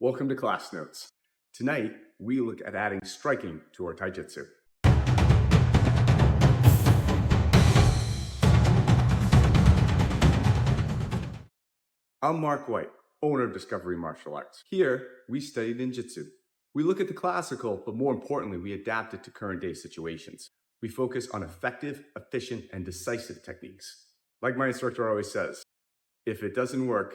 Welcome to Class Notes. Tonight, we look at adding striking to our Taijutsu. I'm Mark White, owner of Discovery Martial Arts. Here, we study Ninjutsu. We look at the classical, but more importantly, we adapt it to current day situations. We focus on effective, efficient, and decisive techniques. Like my instructor always says, if it doesn't work,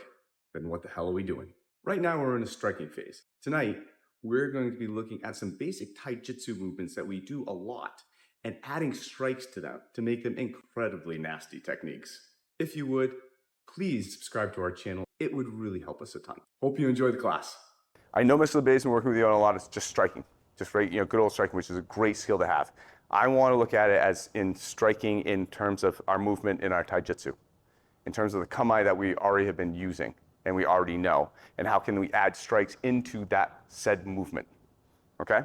then what the hell are we doing? Right now, we're in a striking phase. Tonight, we're going to be looking at some basic Taijutsu movements that we do a lot and adding strikes to them to make them incredibly nasty techniques. If you would, please subscribe to our channel. It would really help us a ton. Hope you enjoy the class. I know Mr. LeBay's been working with you on a lot of just striking, just right, good old striking, which is a great skill to have. I want to look at it as in striking in terms of our movement in our Taijutsu, in terms of the kamae that we already have been using and we already know, and how can we add strikes into that said movement, okay?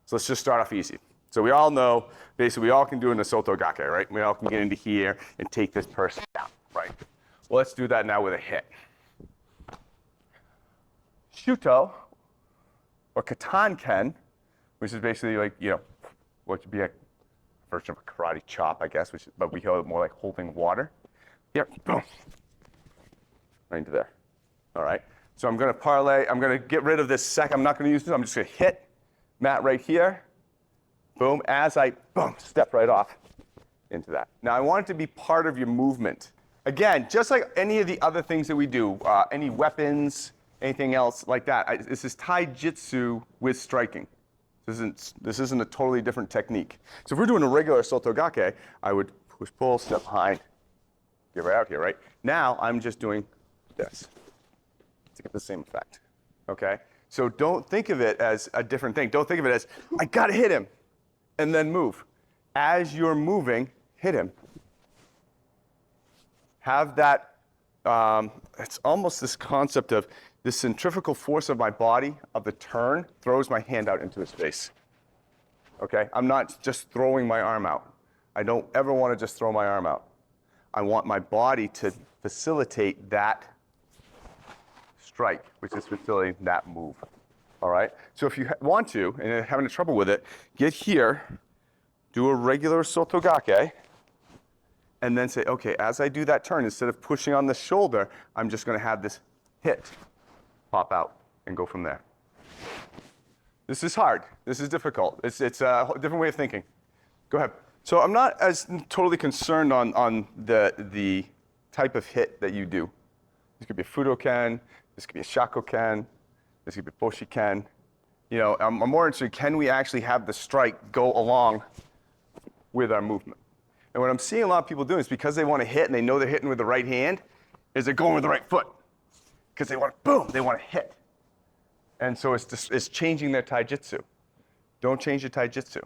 So let's just start off easy. So we all know, basically we all can do an Soto Gake, right? We all can get into here and take this person down, right? Well, let's do that now with a hit. Shuto, or Katan-ken, which is basically like, what would be a version of a karate chop, I guess, but we call it more like holding water. Here, boom, right into there. All right, so I'm gonna parlay, I'm gonna get rid of this I'm not gonna use this, I'm just gonna hit mat right here, boom, as I, boom, step right off into that. Now I want it to be part of your movement. Again, just like any of the other things that we do, any weapons, anything else like that, this is Taijutsu with striking. This isn't a totally different technique. So if we're doing a regular Soto Gake, I would push, pull, step behind, get right out here, right? Now I'm just doing this to get the same effect, okay? So don't think of it as a different thing. Don't think of it as, I gotta hit him, and then move. As you're moving, hit him. Have that, it's almost this concept of the centrifugal force of my body, of the turn, throws my hand out into his face, okay? I'm not just throwing my arm out. I don't ever wanna just throw my arm out. I want my body to facilitate that strike, which is facilitating that move, all right? So if you want to, and you're having trouble with it, get here, do a regular Soto Gake, and then say, okay, as I do that turn, instead of pushing on the shoulder, I'm just gonna have this hit pop out and go from there. This is hard, this is difficult. It's a different way of thinking. Go ahead. So I'm not as totally concerned on the type of hit that you do. This could be a Fudo-ken, this could be a Shako-ken, this could be a Boshi-ken. I'm more interested, can we actually have the strike go along with our movement? And what I'm seeing a lot of people doing is because they want to hit and they know they're hitting with the right hand, is they're going with the right foot. Because they want to, boom, they want to hit. And so it's changing their Taijutsu. Don't change your Taijutsu.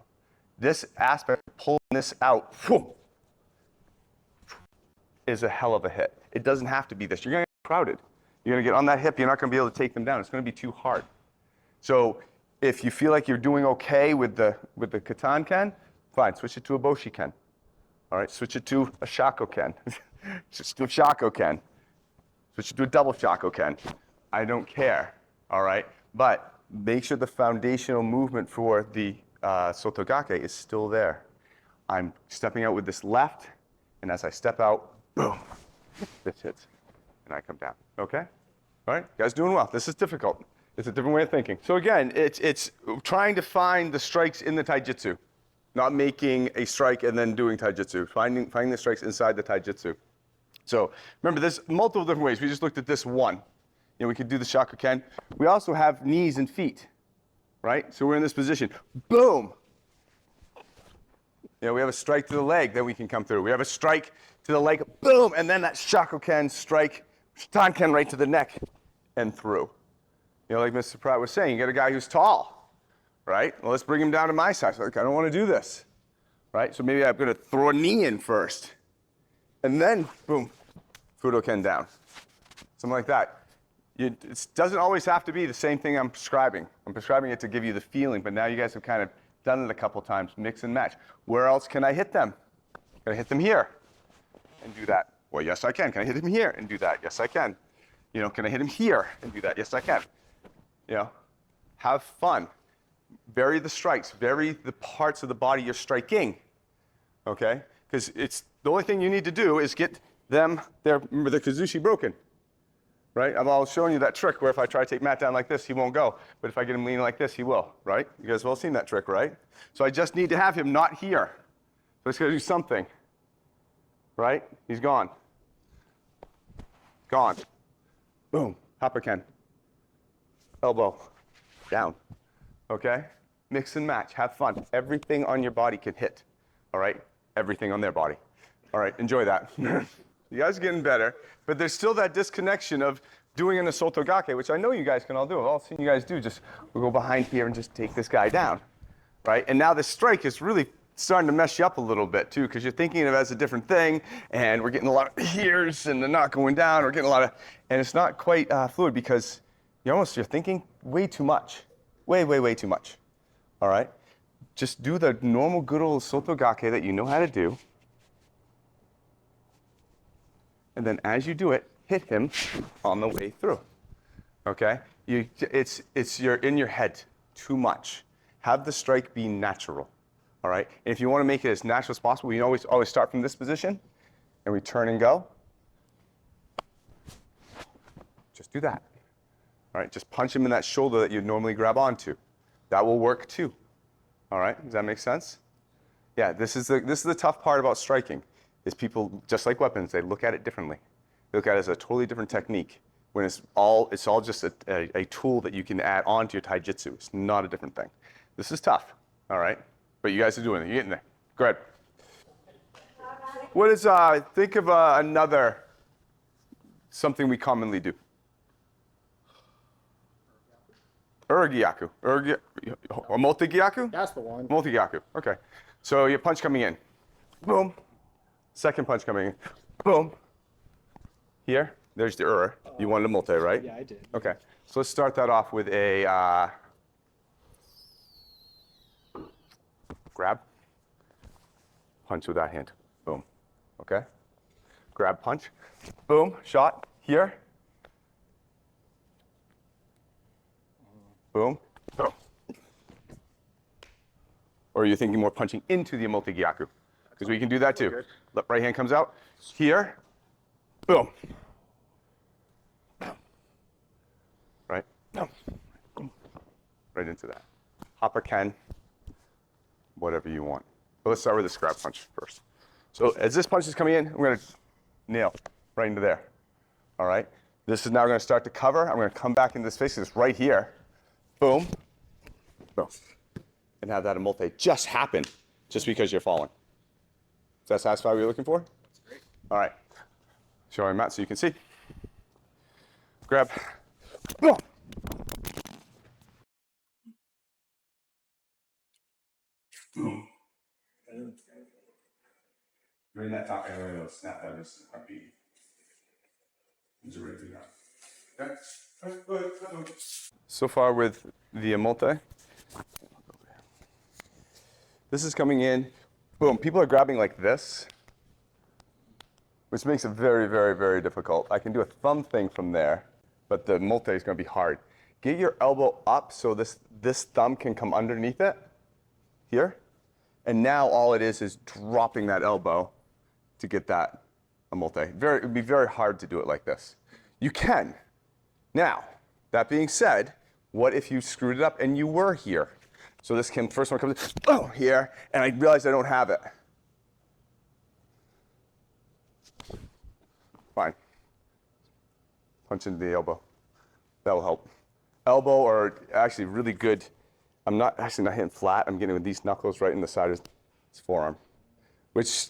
This aspect, pulling this out, is a hell of a hit. It doesn't have to be this. You're going to get crowded. You're going to get on that hip. You're not going to be able to take them down. It's going to be too hard. So if you feel like you're doing okay with the Katan-ken, fine, switch it to a Boshi-ken. All right, switch it to a Shako-ken. Switch it to a Shako-ken. Switch it to a double Shako-ken. I don't care, all right? But make sure the foundational movement for the Soto Gake is still there. I'm stepping out with this left, and as I step out, boom, this hits, and I come down, okay? All right, you guys doing well. This is difficult. It's a different way of thinking. So again, it's trying to find the strikes in the Taijutsu, not making a strike and then doing Taijutsu, finding the strikes inside the Taijutsu. So remember, there's multiple different ways. We just looked at this one. We could do the Shako-ken. We also have knees and feet, right? So we're in this position, boom. We have a strike to the leg that we can come through. We have a strike to the leg, boom, and then that Shako-ken strike, Katan-ken right to the neck and through. Like Mr. Pratt was saying, you get a guy who's tall, right? Well, let's bring him down to my size. Like, I don't want to do this, right? So maybe I'm going to throw a knee in first, and then, boom, Fudo-ken down. Something like that. It doesn't always have to be the same thing I'm prescribing. I'm prescribing it to give you the feeling, but now you guys have kind of done it a couple times, mix and match. Where else can I hit them? Can I hit them here and do that? Well, yes, I can. Can I hit him here and do that? Yes, I can. Can I hit him here and do that? Yes, I can. You know, have fun. Vary the strikes, vary the parts of the body you're striking, okay? Because it's the only thing you need to do is get them, remember the kazushi broken, right? I've always shown you that trick where if I try to take Matt down like this, he won't go. But if I get him leaning like this, he will, right? You guys have all seen that trick, right? So I just need to have him not here. So it's gonna do something, right? He's gone. Gone. Boom, Hapaken. Elbow, down, okay? Mix and match, have fun. Everything on your body can hit, all right? Everything on their body. All right, enjoy that. You guys are getting better, but there's still that disconnection of doing an Asotogake, which I know you guys can all do. I've all seen you guys do. Just, we'll go behind here and just take this guy down, right? And now this strike is really starting to mess you up a little bit too, because you're thinking of it as a different thing, and we're getting a lot of here's and they're not going down. We're getting a lot of, and it's not quite fluid because you're thinking way too much, way too much. All right, just do the normal good old Sotogake that you know how to do, and then as you do it, hit him on the way through. Okay, you're in your head too much. Have the strike be natural. All right, and if you want to make it as natural as possible, you always start from this position, and we turn and go. Just do that. All right, just punch him in that shoulder that you'd normally grab onto. That will work too. All right, does that make sense? Yeah, this is the tough part about striking, is people, just like weapons, they look at it differently. They look at it as a totally different technique, when it's all just a tool that you can add on to your Taijutsu. It's not a different thing. This is tough, all right? But you guys are doing it, you're getting there. Go ahead. What is, think of another, something we commonly do. Uragyaku. Motegyaku? That's the one. Motegyaku. Okay. So your punch coming in. Boom. Second punch coming in. Boom. Here. There's the You wanted a multi, right? Yeah, I did. Okay. So let's start that off with a grab. Punch with that hand. Boom. Okay. Grab, punch. Boom. Shot. Here. Boom. Boom. Or are you thinking more punching into the Motegyaku? Because we can do that too. Right hand comes out. Here. Boom. Right. Right into that. Hapaken. Whatever you want. But let's start with this grab punch first. So as this punch is coming in, I'm going to nail right into there. All right. This is now going to start to cover. I'm going to come back into this face. It's right here. Boom. Boom. And have that emote just happen just because you're falling. Does that satisfy what you're looking for? That's great. All right. Show my mat so you can see. Grab. Boom. Boom. Bring that top area, snap that wrist, heartbeat. Right through that. Okay. All right, go ahead. So far with the emote, this is coming in, boom. People are grabbing like this, which makes it very, very, very difficult. I can do a thumb thing from there, but the emote is going to be hard. Get your elbow up so this thumb can come underneath it, here. And now all it is dropping that elbow to get that emote. It would be very hard to do it like this. You can. Now, that being said, what if you screwed it up and you were here? So this first one comes in, here, and I realize I don't have it. Fine. Punch into the elbow. That will help. Elbow, or actually really good. I'm not hitting flat. I'm getting with these knuckles right in the side of his forearm, which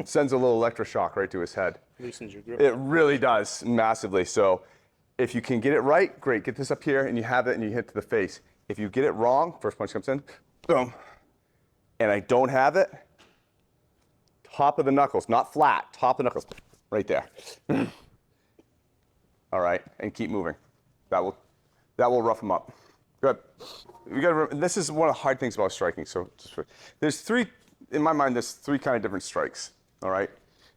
sends a little electroshock right to his head. Loosens your grip. It really does, massively. So if you can get it right, great. Get this up here and you have it and you hit to the face. If you get it wrong, first punch comes in, boom, and I don't have it, top of the knuckles, not flat, top of the knuckles, right there. All right, and keep moving. That will rough them up. Good. You got to remember, this is one of the hard things about striking. So there's three, in my mind, there's three kind of different strikes. All right.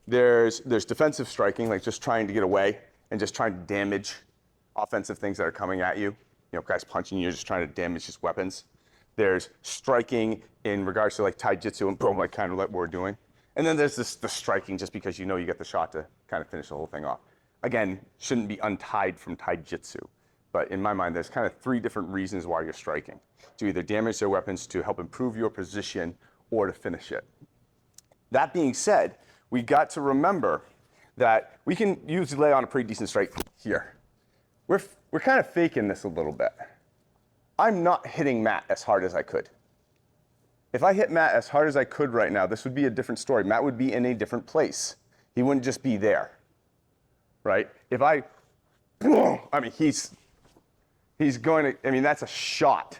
There's defensive striking, like just trying to get away and just trying to damage offensive things that are coming at you. guys punching you, just trying to damage his weapons. There's striking in regards to like Taijutsu and boom, like kind of like what we're doing. And then there's the striking just because you get the shot to kind of finish the whole thing off. Again, shouldn't be untied from Taijutsu. But in my mind, there's kind of 3 different reasons why you're striking. To either damage their weapons, to help improve your position, or to finish it. That being said, we got to remember that we can usually lay on a pretty decent strike here. We're kind of faking this a little bit. I'm not hitting Matt as hard as I could. If I hit Matt as hard as I could right now, this would be a different story. Matt would be in a different place. He wouldn't just be there, right? If I mean, he's going to, I mean, that's a shot.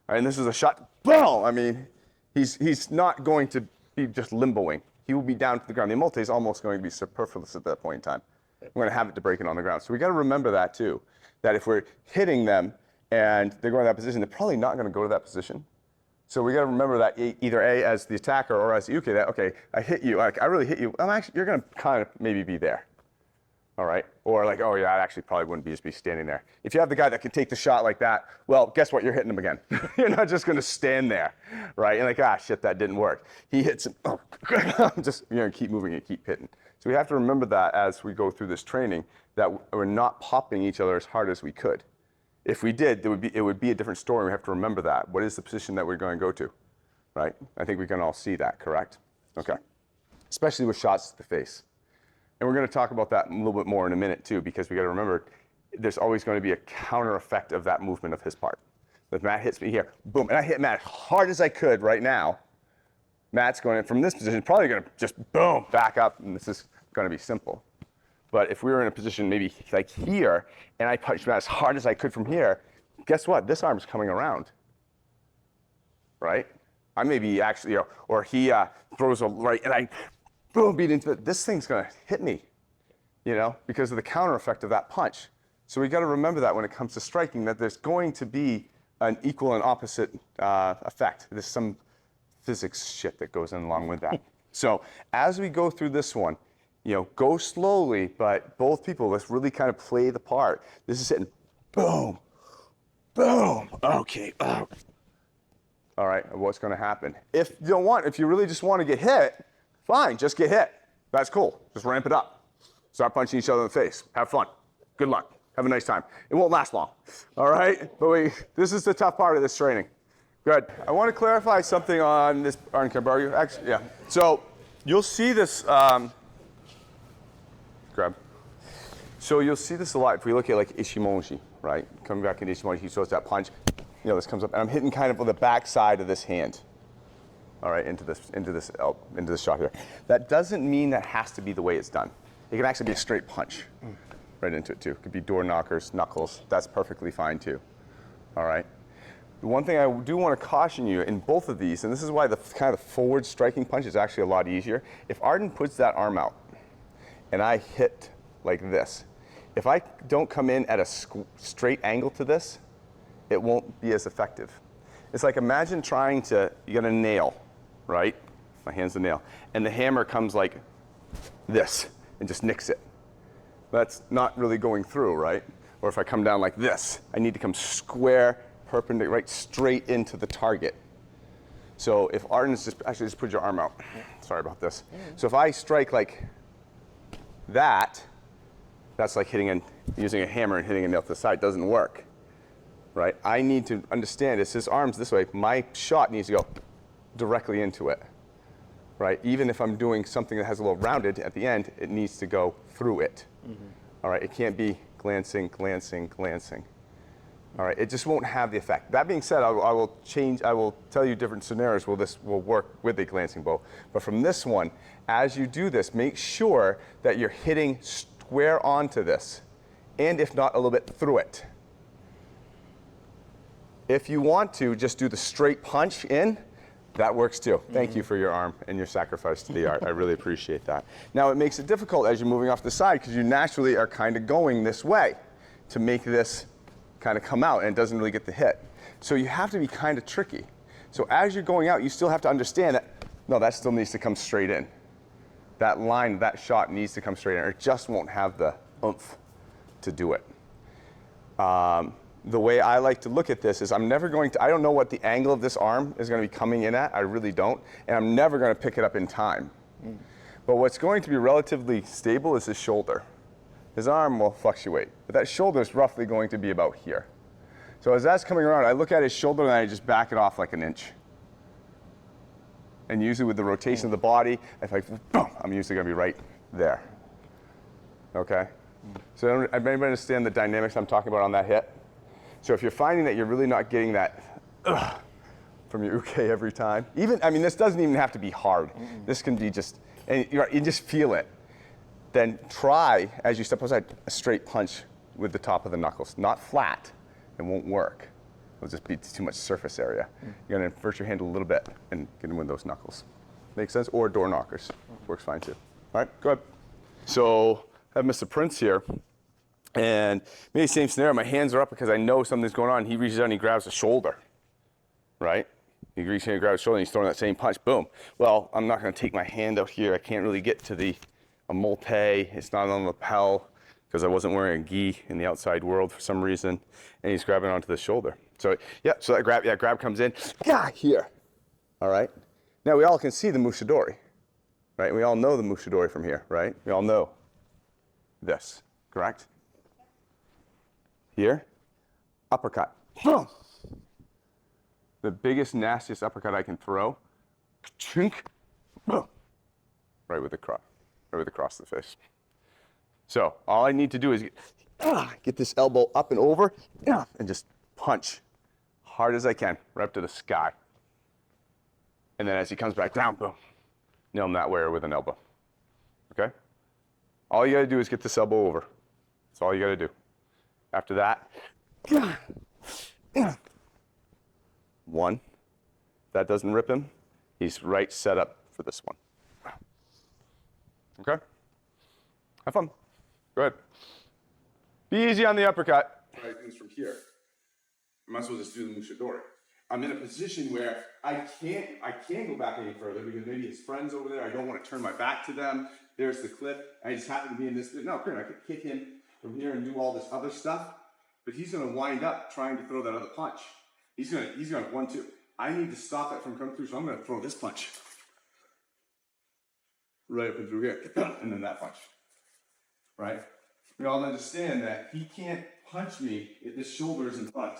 Right? And this is a shot, boom! I mean, he's not going to be just limboing. He will be down to the ground. The multi is almost going to be superfluous at that point in time. We're going to have it to break it on the ground. So we got to remember that too, that if we're hitting them and they're going to that position, they're probably not going to go to that position. So we got to remember that either A, as the attacker, or as the uke, that, okay, I hit you, like, I really hit you, you're going to kind of maybe be there. All right? Or like, oh yeah, I actually probably wouldn't just be standing there. If you have the guy that can take the shot like that, well, guess what? You're hitting him again. You're not just going to stand there, right? And like, shit, that didn't work. He hits him. Oh, just keep moving and keep hitting. So we have to remember that as we go through this training, that we're not popping each other as hard as we could. If we did, it would be a different story. We have to remember that. What is the position that we're going to go to, right? I think we can all see that, correct? Okay. Especially with shots to the face. And we're going to talk about that a little bit more in a minute too, because we got to remember there's always going to be a counter effect of that movement of his part. If Matt hits me here, boom, and I hit Matt as hard as I could right now, Matt's going in from this position, probably going to just boom, back up, and this is going to be simple. But if we were in a position maybe like here, and I punched Matt as hard as I could from here, guess what? This arm's coming around, right? I may be actually, or he throws a right, and I boom, beat into it. This thing's going to hit me, because of the counter effect of that punch. So we got to remember that when it comes to striking, that there's going to be an equal and opposite effect. There's some physics shit that goes in along with that. So as we go through this one, go slowly, but both people, let's really kind of play the part. This is hitting, boom, boom, okay, oh. All right, what's going to happen? If you really just want to get hit, fine, just get hit. That's cool. Just ramp it up. Start punching each other in the face. Have fun. Good luck. Have a nice time. It won't last long. All right? But this is the tough part of this training. Good. I want to clarify something on this. Arn, can I borrow you? Actually, yeah. So you'll see this. Grab. So you'll see this a lot if we look at like Ishimoji, right? Coming back into Ishimoji, he throws that punch. This comes up, and I'm hitting kind of with the back side of this hand. All right, into this shot here. That doesn't mean that has to be the way it's done. It can actually be a straight punch right into it too. It could be door knockers, knuckles. That's perfectly fine too. All right. The one thing I do want to caution you in both of these, and this is why the kind of forward striking punch is actually a lot easier. If Arden puts that arm out, and I hit like this, if I don't come in at a straight angle to this, it won't be as effective. It's like imagine trying to, you got a nail, right? My hand's the nail. And the hammer comes like this and just nicks it. That's not really going through, right? Or if I come down like this, I need to come square, perpendicular, right straight into the target. So if Arden's just put your arm out. Sorry about this. So if I strike like that, that's like using a hammer and hitting a nail to the side. It doesn't work, right? I need to understand is his arm's this way. My shot needs to go directly into it, right? Even if I'm doing something that has a little rounded at the end, it needs to go through it. All right, it can't be glancing, glancing, glancing. All right, it just won't have the effect. That being said, I will tell you different scenarios where this will work with a glancing bow. But from this one, as you do this, make sure that you're hitting square onto this, and if not, a little bit through it. If you want to just do the straight punch in, that works too. Thank you for your arm and your sacrifice to the art. I really appreciate that. Now it makes it difficult as you're moving off the side because you naturally are kind of going this way to make this kind of come out and it doesn't really get the hit. So you have to be kind of tricky. So as you're going out, you still have to understand that, no, that still needs to come straight in. That line, that shot needs to come straight in or it just won't have the oomph to do it. the way I like to look at this is I'm never going to, I don't know what the angle of this arm is going to be coming in at, I really don't, and I'm never going to pick it up in time. But what's going to be relatively stable is his shoulder. His arm will fluctuate, but that shoulder is roughly going to be about here. So as that's coming around, I look at his shoulder and I just back it off like an inch. And usually with the rotation of the body, if I, boom, I'm usually going to be right there. Okay? So everybody understand the dynamics I'm talking about on that hit? So if you're finding that you're really not getting that from your uke every time, even, I mean, this doesn't even have to be hard. This can be just, and you just feel it. Then try, as you step outside, a straight punch with the top of the knuckles. Not flat, it won't work. It'll just be too much surface area. You're gonna invert your hand a little bit and get in with those knuckles. Make sense? Or door knockers, works fine too. All right, go ahead. So I have Mr. Prince here, and maybe same scenario, my hands are up because I know something's going on. He reaches out and he grabs the shoulder, right? He reaches out and grabs the shoulder and he's throwing that same punch, boom. Well, I'm not gonna take my hand out here. I can't really get to the molte. It's not on the lapel because I wasn't wearing a gi in the outside world for some reason, and he's grabbing onto the shoulder. So yeah, so that grab comes in, here, all right? Now we all can see the mushidori, right? We all know the mushidori from here, right? We all know this, correct? Here, uppercut, boom. The biggest, nastiest uppercut I can throw, chink, boom, right with the cross of the face. So all I need to do is get this elbow up and over, and just punch hard as I can, right up to the sky. And then as he comes back down, boom, nail him that way or with an elbow. Okay? All you gotta do is get this elbow over. That's all you gotta do. After that, one. If that doesn't rip him, he's right set up for this one. Okay? Have fun. Go ahead. Be easy on the uppercut. Right, things from here. I might as well just do the mushidori. I'm in a position where I can't go back any further because maybe his friend's over there. I don't want to turn my back to them. There's the cliff. I just happen to be in this. No, I could kick him from here and do all this other stuff, but he's going to wind up trying to throw that other punch. He's going to 1-2. I need to stop that from coming through, so I'm going to throw this punch right up and through here, and then that punch. Right? We all understand that he can't punch me if this shoulder is in front.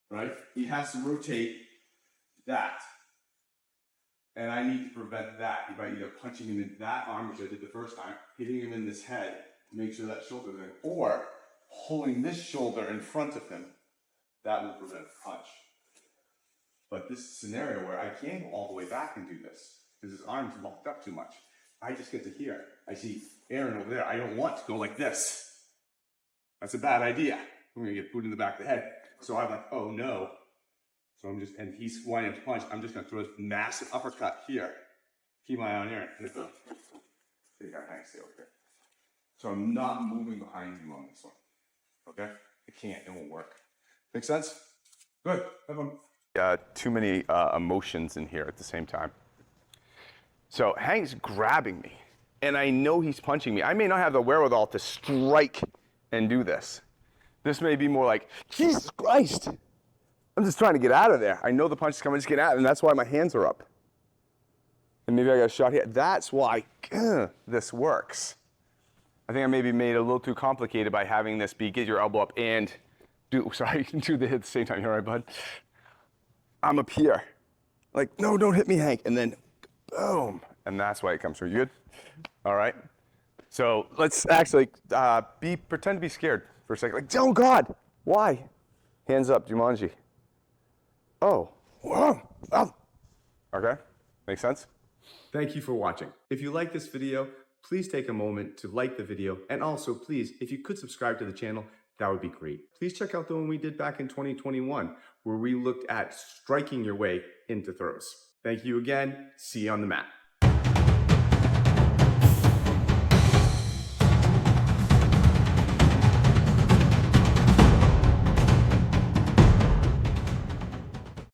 Right? He has to rotate that. And I need to prevent that by either punching him in that arm, which I did the first time, hitting him in this head to make sure that shoulder's in, or holding this shoulder in front of him. That will prevent a punch. But this scenario where I can't go all the way back and do this, because his arm's locked up too much. I just get to here. I see Aaron over there. I don't want to go like this. That's a bad idea. I'm gonna get booted in the back of the head. So I'm like, oh no. So I'm just, and he's wanting to punch. I'm just gonna throw this massive uppercut here. Keep my eye on Aaron. Stay over here. So I'm not moving behind you on this one. Okay? I can't, it won't work. Make sense? Good, have fun. Too many emotions in here at the same time. So Hank's grabbing me, and I know he's punching me. I may not have the wherewithal to strike and do this. This may be more like, Jesus Christ, I'm just trying to get out of there. I know the punch is coming, just get out, and that's why my hands are up. And maybe I got a shot here. That's why this works. I think I maybe made it a little too complicated by having this be get your elbow up and do, sorry, you can do the hit at the same time. You all right, bud? I'm up here. Like, no, don't hit me, Hank. And then, boom. And that's why it comes through. You good? All right. So let's actually pretend to be scared for a second. Like, oh God, why? Hands up, Jumanji. Oh, whoa. Oh. Okay, makes sense? Thank you for watching. If you like this video, please take a moment to like the video. And also, please, if you could subscribe to the channel, that would be great. Please check out the one we did back in 2021, where we looked at striking your way into throws. Thank you again. See you on the mat.